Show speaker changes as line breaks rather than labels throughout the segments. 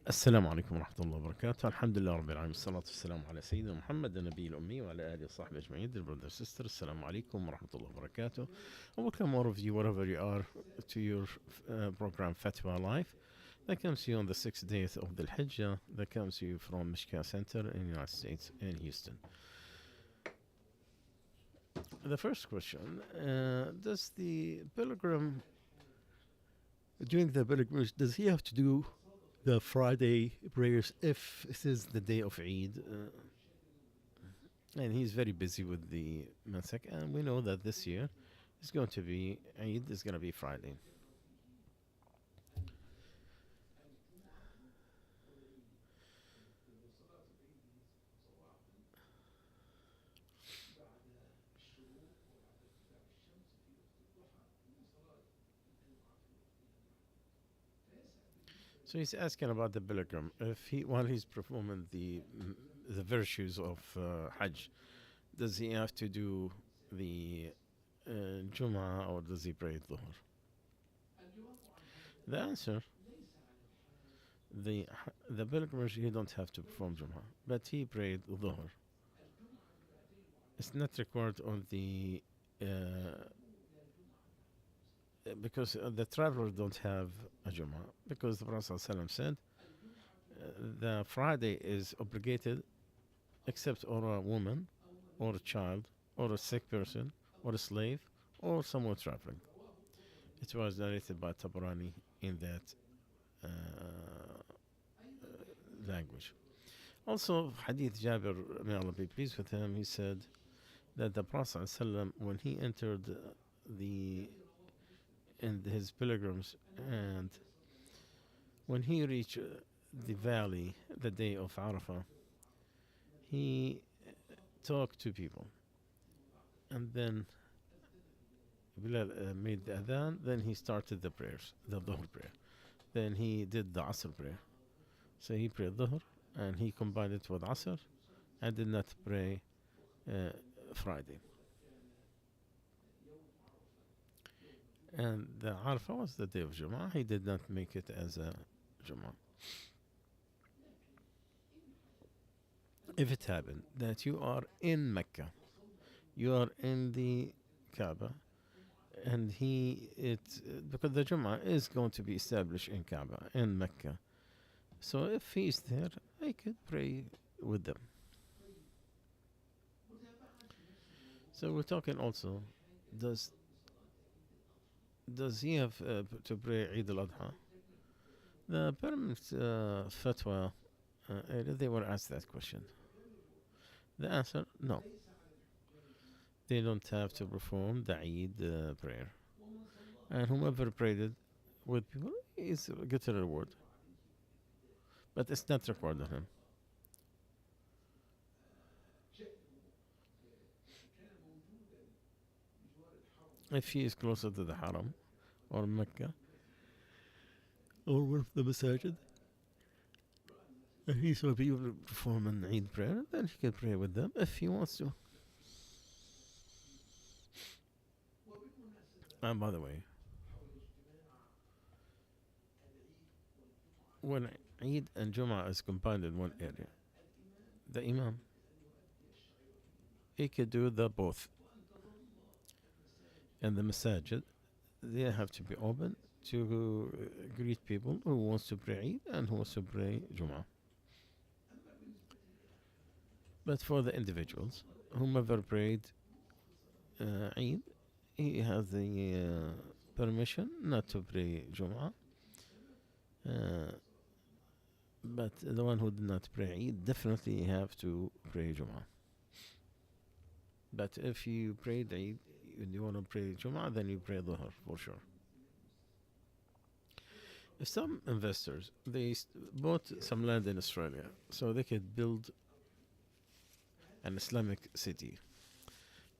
السلام عليكم ورحمة الله وبركاته. الحمد لله رب العالمين، الصلاة والسلام على سيدنا محمد النبي الأمي وعلى آله وصحبه أجمعين. Dear brothers and sisters, السلام عليكم ورحمة الله وبركاته. And welcome all of you, wherever you are, to your program Fatwa Life that comes to you on the 6th day of the Hijjah, that comes to you from Mishka Center in the United States in Houston. The first question, does the pilgrim, during the pilgrimage, does he have to do the Friday prayers if it is the day of Eid? And he's very busy with the Mansak, and we know that this year is going to be Eid, is going to be Friday. So he's asking about the pilgrim. If he, while he's performing the virtues of Hajj, does he have to do the Jum'ah, or does he pray Dhuhr? The answer, the the pilgrimage, he don't have to perform Jum'ah, but he prayed Dhuhr. It's not required on the because the travelers don't have a Jum'ah, because the Prophet ﷺ said the Friday is obligated except for a woman or a child or a sick person or a slave or someone traveling. It was narrated by Tabarani in that language. Also, Hadith Jabir, may Allah be pleased with him, he said that the Prophet ﷺ, when he entered the in his pilgrims, and when he reached the valley the day of Arafah, he talked to people, and then Bilal made the adhan, then he started the prayers, the Dhuhr prayer. Then he did the Asr prayer. So he prayed Dhuhr, and he combined it with Asr, and did not pray Friday. And the Arafah was the day of Jum'ah. He did not make it as a Jum'ah. If it happened that you are in Mecca, you are in the Kaaba, and because the Jum'ah is going to be established in Kaaba, in Mecca. So if he's there, I could pray with them. So we're talking also, does he have to pray Eid al-Adha? The permanent fatwa, they were asked that question. The answer, no. They don't have to perform the Eid prayer. And whomever prayed it with people is get a reward. But it's not required of him. If he is closer to the Haram or Mecca or one of the masajid, and he saw people perform an Eid prayer, then he can pray with them if he wants to. And by the way, when Eid and Jum'ah is combined in one area, the Imam, he could do the both. And the masajid, they have to be open to greet people who wants to pray Eid and who wants to pray Jum'ah. But for the individuals, whomever prayed Eid, he has the permission not to pray Jum'ah. But the one who did not pray Eid definitely have to pray Jum'ah. But if you prayed Eid and you want to pray Jum'ah, then you pray Dhuhr for sure. If some investors, they bought some land in Australia so they could build an Islamic city,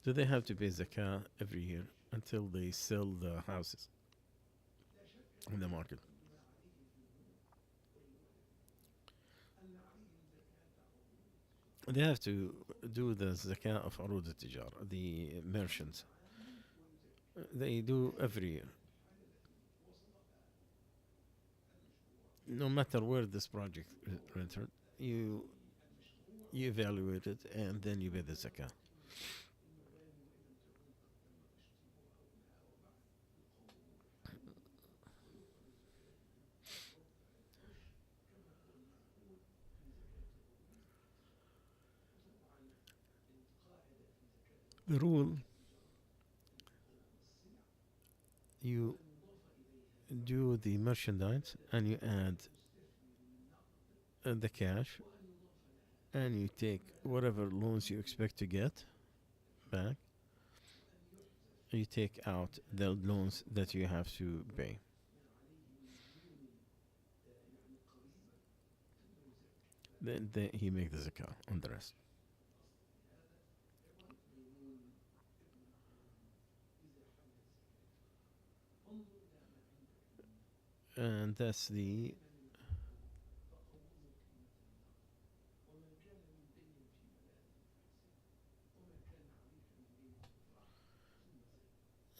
do they have to pay zakah every year until they sell the houses in the market? They have to do the zakah of arud al-tijar, the merchants. They do every year. no matter where this project rented, you you evaluate it and then you pay the zakah. The rule, you do the merchandise and you add the cash and you take whatever loans you expect to get back. You take out the loans that you have to pay. Then he make the zakah on the rest. And that's the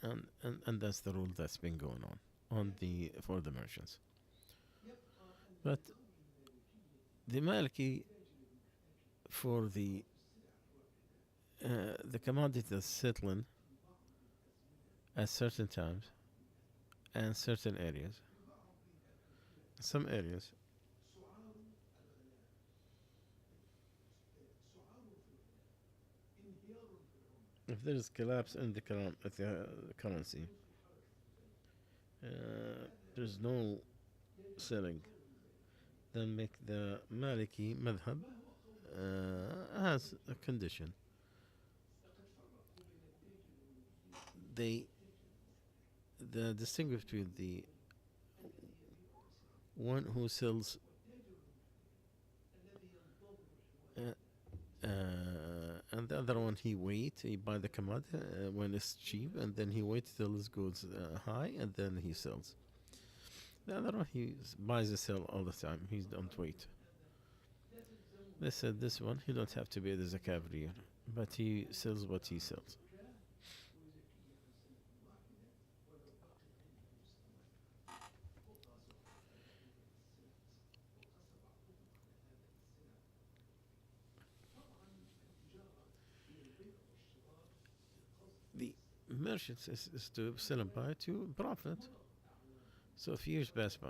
and that's the rule that's been going on the for the merchants. But the Maliki for the commodity that's settling at certain times and certain areas. Some areas, if there is collapse in the currency, there's no selling. Then make the Maliki madhab has a condition. They the distinguish between the one who sells uh, and the other one he buy the commodity when it's cheap and then he waits till it goes high and then he sells. The other one buys and sell all the time. He don't wait. They said this one he don't have to pay the zakah every year, but he sells what he sells. The merchants is to sell and buy to profit. So if years pass by,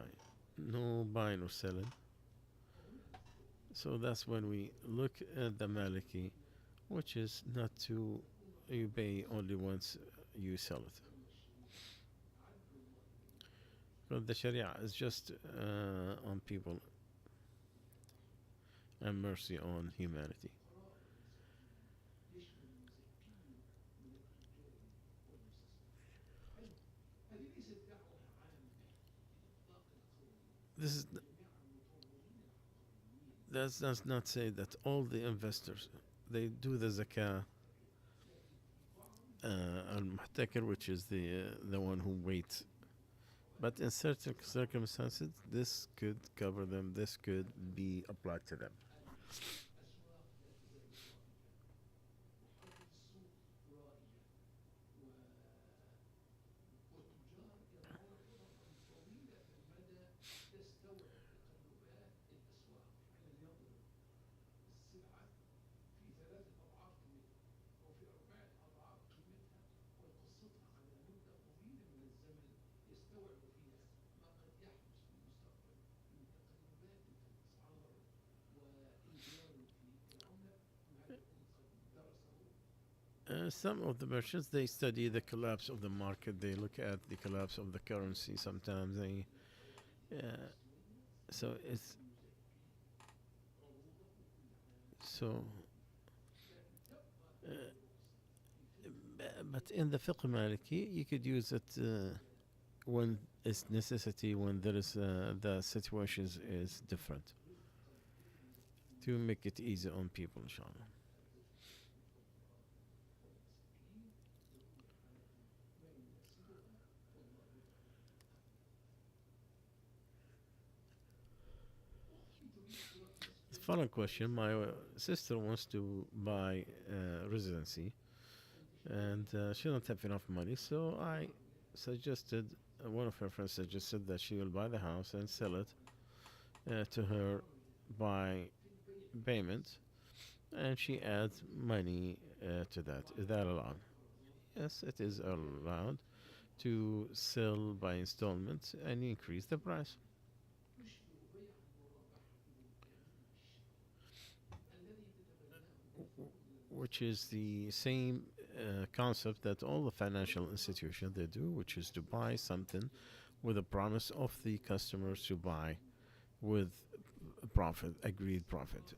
no buying or selling. So that's when we look at the Maliki, which is not to you pay only once you sell it. But the Sharia is just on people and mercy on humanity. This is that does not say that all the investors they do the zakah al muhtakir, which is the one who waits. But in certain circumstances, this could cover them. This could be applied to them. Some of the merchants they study the collapse of the market. They look at the collapse of the currency. Sometimes they so it's so. Uh, but in the fiqh maliki, you could use it when it's necessity, when there is the situation is different, to make it easy on people, inshallah. Following question: my sister wants to buy residency, and she don't have enough money. So I suggested, one of her friends suggested that she will buy the house and sell it, to her by payment, and she adds money to that. Is that allowed? Yes, it is allowed to sell by installments and increase the price, which is the same concept that all the financial institutions they do, which is to buy something with a promise of the customers to buy with profit, agreed profit.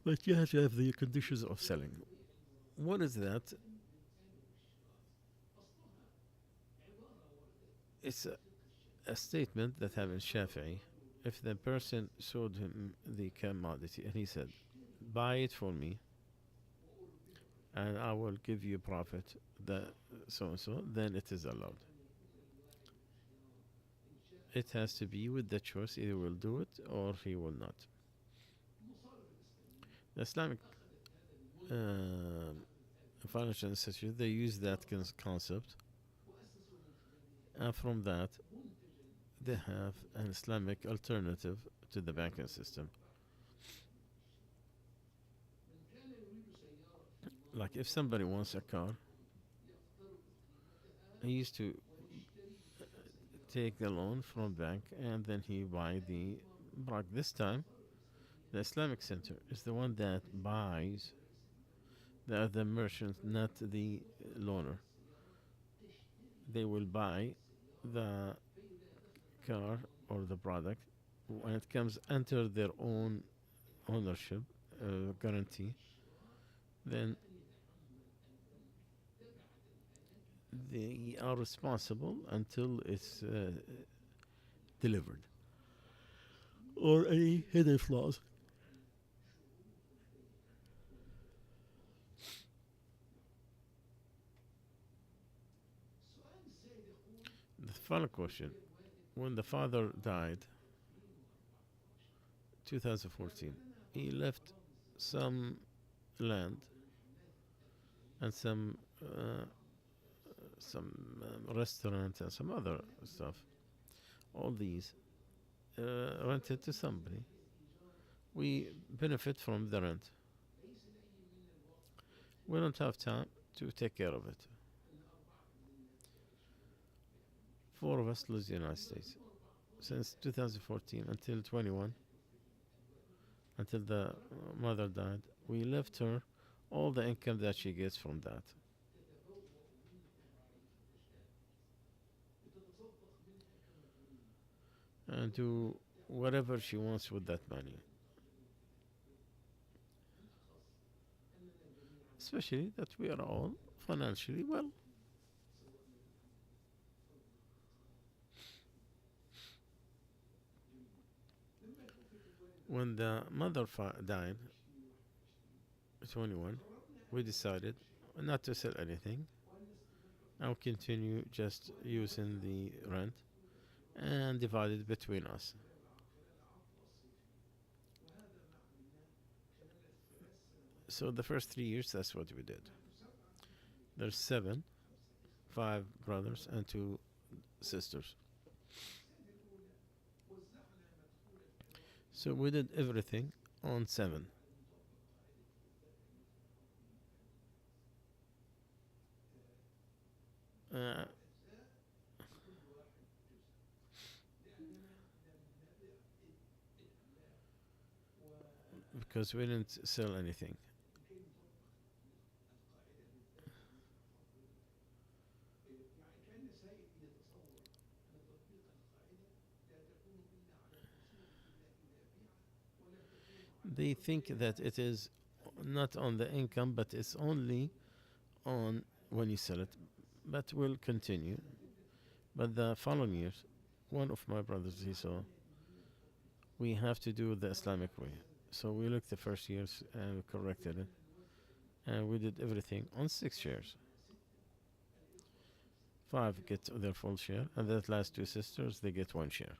But you have to have the conditions of selling. What is that? It's a statement that happened Shafi'i. If the person sold him the commodity and he said, buy it for me and I will give you profit, the so and so, then it is allowed. It has to be with the choice, either will do it or he will not. The Islamic uh, financial institute, they use that concept, and from that, they have an Islamic alternative to the banking system. Like if somebody wants a car, he used to take the loan from bank and then he buy the product. This time, the Islamic Center is the one that buys the merchant, not the loaner. They will buy the car or the product when it comes under their own ownership guarantee. Then they are responsible until it's delivered, or any hidden flaws. The final question: when the father died, 2014, he left some land and some restaurant and some other stuff. All these rented to somebody. We benefit from the rent. We don't have time to take care of it. Four of us live in the United States. Since 2014 until 21, until the mother died, we left her all the income that she gets from that. And do whatever she wants with that money. Especially that we are all financially well. When the mother died, 21, we decided not to sell anything. I'll continue just using the rent and divide it between us. So the first 3 years, that's what we did. There's seven, five brothers and two sisters. So we did everything on seven. Uh, because we didn't sell anything. They think that it is not on the income, but it's only on when you sell it. But we'll continue. But the following years, one of my brothers, he saw, we have to do the Islamic way. So we looked the first years and corrected it. And we did everything on 6 shares. Five get their full share, and the last two sisters, they get 1 share.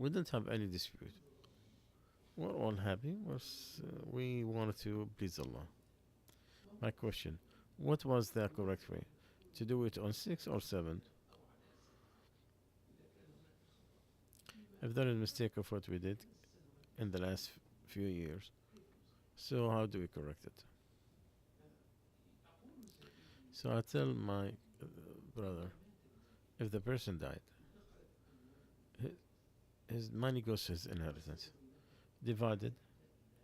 We didn't have any dispute. We're all happy. We wanted to please Allah. My question: what was the correct way? To do it on 6 or 7? If there is a mistake of what we did in the last few years, so how do we correct it? So I tell my brother, if the person died, his money goes to his inheritance, divided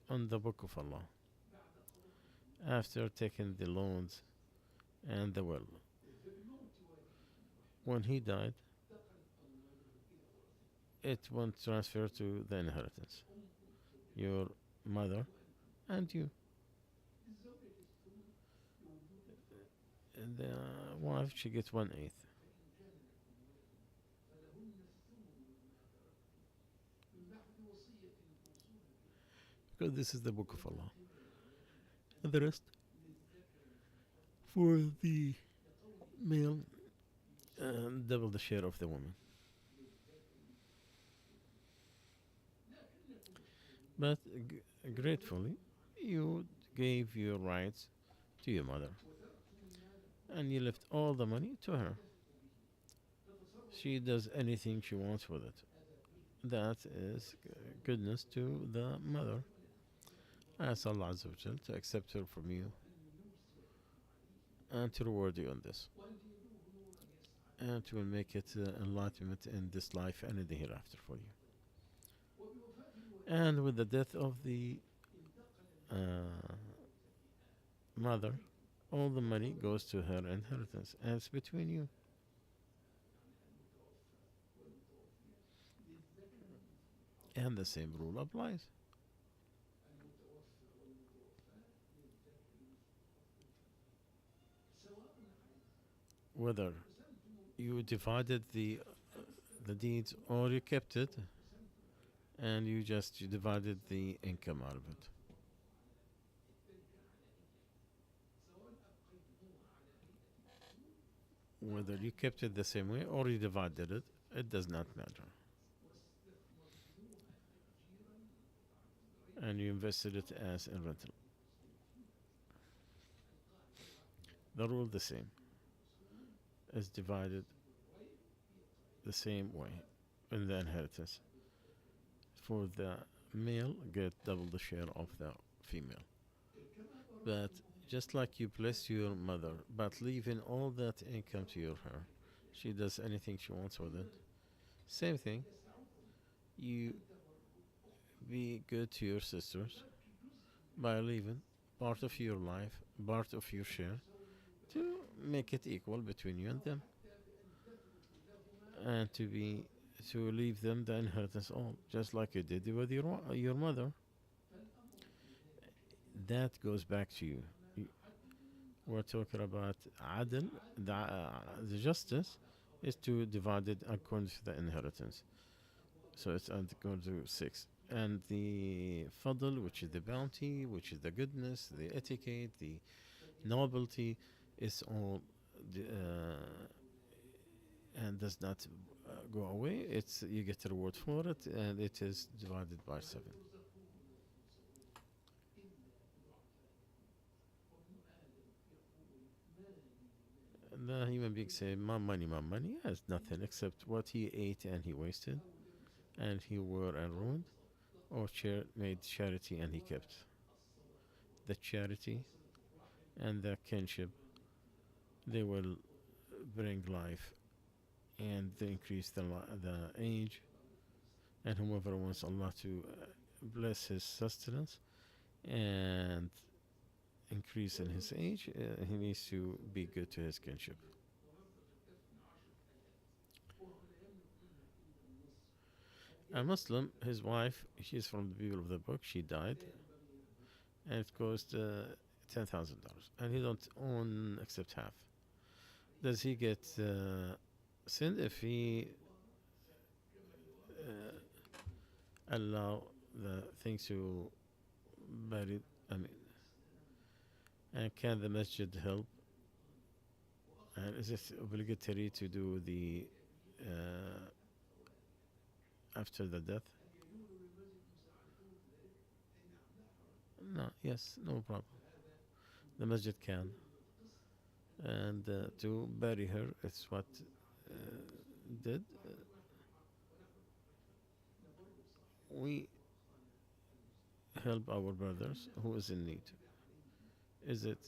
on the book of Allah, after taking the loans and the will. When he died, it won't transfer to the inheritance. Your mother and you. And the wife, she gets 1/8. Because this is the book of Allah. And the rest for the male, and double the share of the woman. But gratefully, you gave your rights to your mother and you left all the money to her. She does anything she wants with it. That is goodness to the mother. I ask Allah Azza wa Jal to accept her from you and to reward you on this. And to make it enlightenment in this life and in the hereafter for you. And with the death of the mother, all the money goes to her inheritance, and it's between you. And the same rule applies. Whether you divided the deeds or you kept it and you just divided the income out of it. Whether you kept it the same way or you divided it, it does not matter. And you invested it as in rental. The rule the same. Is divided the same way in the inheritance. For the male, get double the share of the female. But just like you bless your mother, but leaving all that income to her, she does anything she wants with it. Same thing. You be good to your sisters by leaving part of your life, part of your share, to make it equal between you and them, and to leave them the inheritance all, just like you did with your mother. That goes back to you. We're talking about adl, the justice is to divide it according to the inheritance. So it's according to 6. And the fadl, which is the bounty, which is the goodness, the etiquette, the nobility, is all and does not go away. It's you get a reward for it, and it is divided by 7. And the human being say, my money, my money. Has nothing except what he ate and he wasted, and he wore and ruined, or made charity and he kept. The charity and the kinship, they will bring life and they increase the age. And whoever wants Allah to bless his sustenance and increase in his age, he needs to be good to his kinship. A Muslim, his wife, she's from the people of the book, she died, and it cost $10,000, and he don't own except half. Does he get sinned if he allow the things to bury? I mean, and can the masjid help? And is it obligatory to do the after the death? No, yes, no problem. The masjid can. And to bury her, it's what did. We help our brothers who is in need. Is it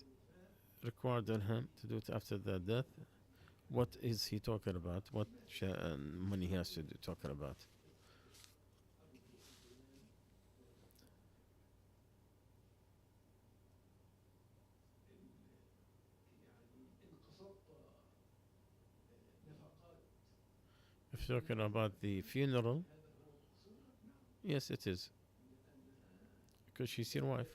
required on him to do it after the death? What is he talking about? What money he has to do talking about? If you're talking about the funeral, yes, it is. Because she's your wife.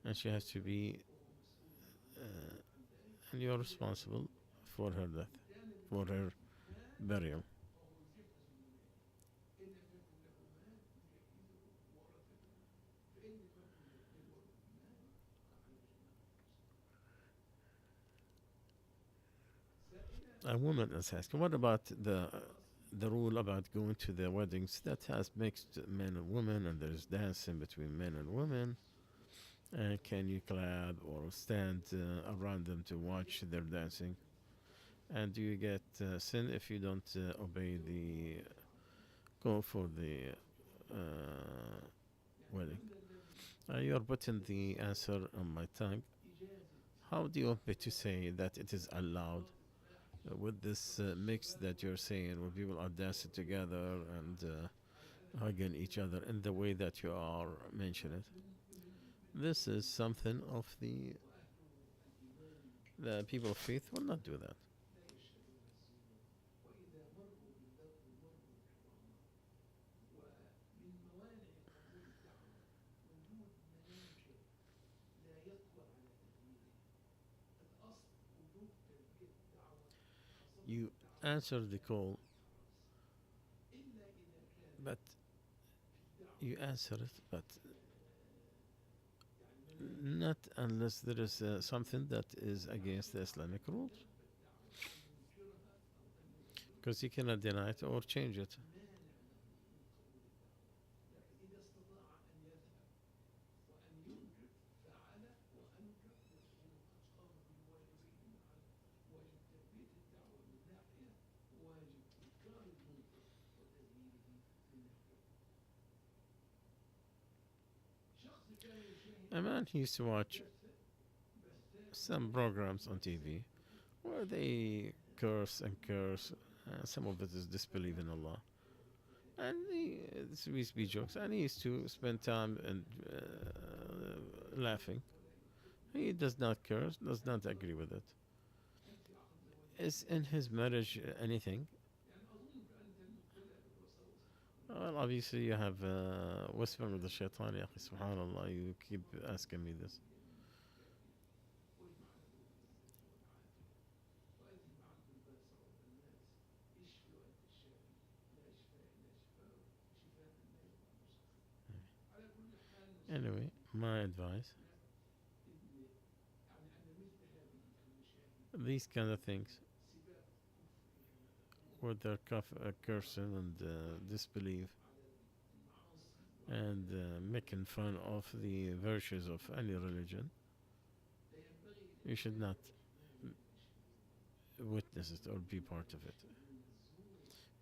And she has to be, and you're responsible for her death, for her burial. A woman is asking, what about the rule about going to the weddings that has mixed men and women, and there's dancing between men and women? And can you clap or stand around them to watch their dancing? And do you get sin if you don't obey the go for the wedding? You're putting the answer on my tongue. How do you want me to say that it is allowed with this mix that you're saying, where people are dancing together and hugging each other in the way that you are mentioning? This is something of the people of faith will not do that. You answer the call, but you answer it, but not unless there is something that is against the Islamic rules, because you cannot deny it or change it. A man used to watch some programs on TV where they curse and curse. Some of it is disbelief in Allah. And this used to be jokes. And he used to spend time and laughing. He does not curse, does not agree with it. Is in his marriage anything? Well, obviously you have whispering with the shaitan. Ya akhi, subhanallah, you keep asking me this. Anyway, my advice, these kind of things, with their cursing and disbelief and making fun of the virtues of any religion, you should not witness it or be part of it.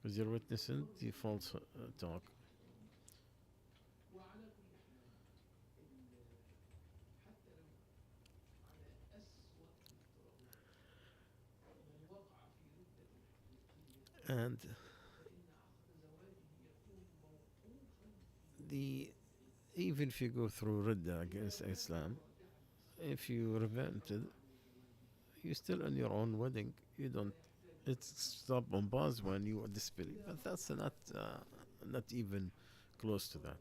Because you're witnessing the false talk. And the even if you go through Ridda against Islam, if you repented, you're still in your own wedding. You don't. It's stop on pause when you disbelieve, but that's not even close to that.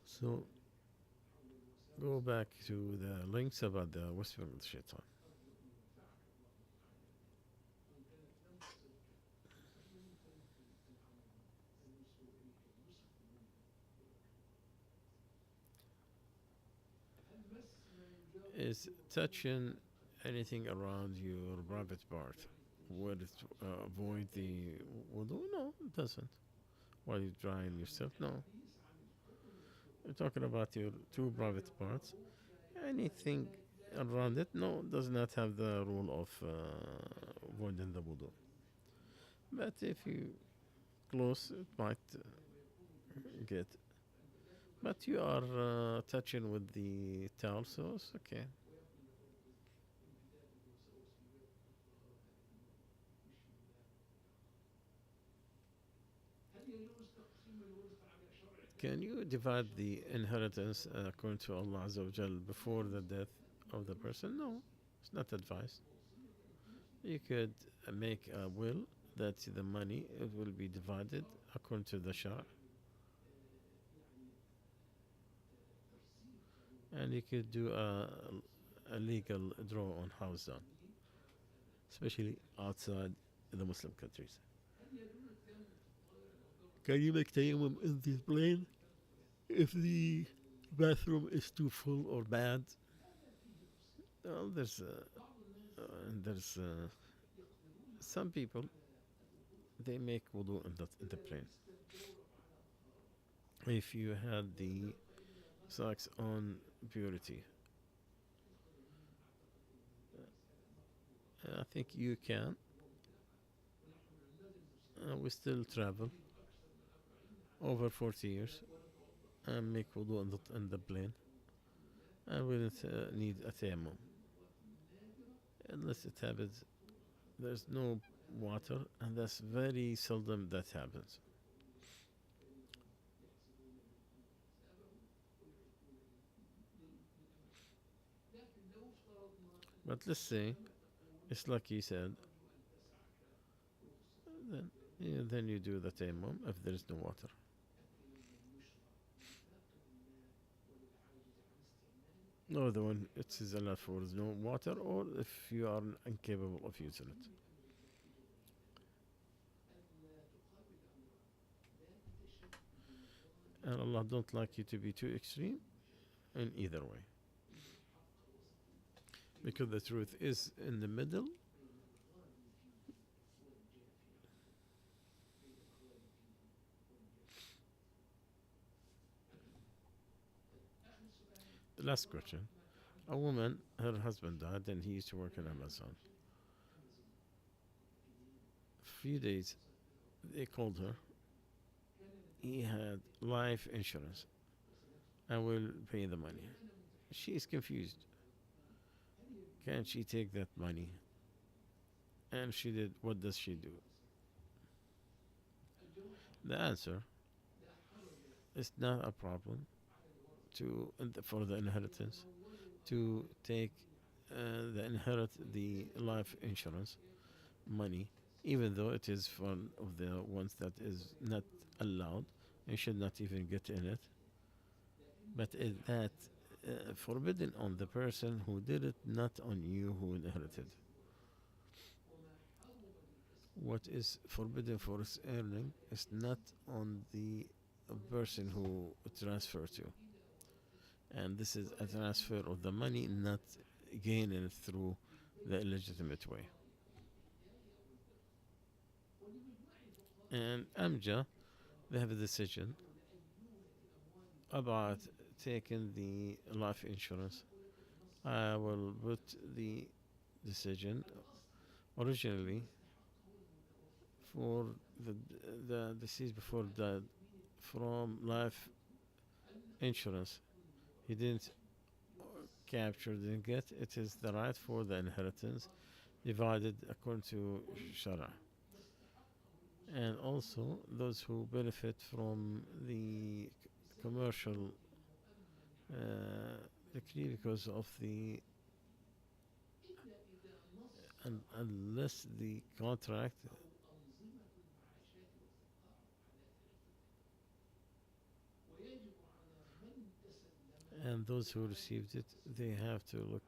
So go back to the links about the whispering of the shaitan. is touching anything around your private part. Would it avoid the wudu? No, it doesn't. While you're drying yourself, no. You're talking about your two private parts. Anything around it, no, does not have the rule of avoiding the wudu. But if you close, it might get. But you are touching with the towel, so it's okay. Can you divide the inheritance according to Allah Azza wa Jal before the death of the person? No, it's not advised. You could make a will that the money it will be divided according to the Shah, and you could do a legal draw on how it's done, especially outside the Muslim countries. Can you make tayammum in this plane if the bathroom is too full or bad? Well, there's some people they make wudu in the plane. If you had the socks on purity, I think you can. We still travel over 40 years and make wudu in the plane. And we don't need a tayammum. Unless it happens, there's no water, and that's very seldom that happens. But let's say it's like you said, then then you do the tayammum if there is no water. No, the one it is allowed for is no water, or if you are incapable of using it. And Allah don't like you to be too extreme in either way. Because the truth is in the middle. The last question. A woman, her husband died and he used to work in Amazon. A few days, they called her. He had life insurance. I will pay the money. She is confused. Can she take that money? And she did. What does she do? The answer is not a problem for the inheritance to take the life insurance money, even though it is one of the ones that is not allowed and should not even get in it. But is that forbidden on the person who did it, not on you who inherited? What is forbidden for its earning is not on the person who transfer to. And this is a transfer of the money, not gaining it through the illegitimate way. And Amja, they have a decision about taking the life insurance. I will put the decision originally for the deceased before died from life insurance. He didn't capture, didn't get. It is the right for the inheritance divided according to Shara. And also those who benefit from the commercial decree because of the unless the contract and those who received it, they have to look.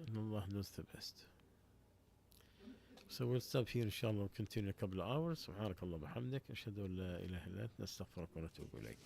And Allah knows the best. So we'll stop here inshallah. We'll continue a couple of hours. سبحانك اللهم وبحمدك أشهد أن لا إله إلا أنت نستغفرك ونتوب إليك.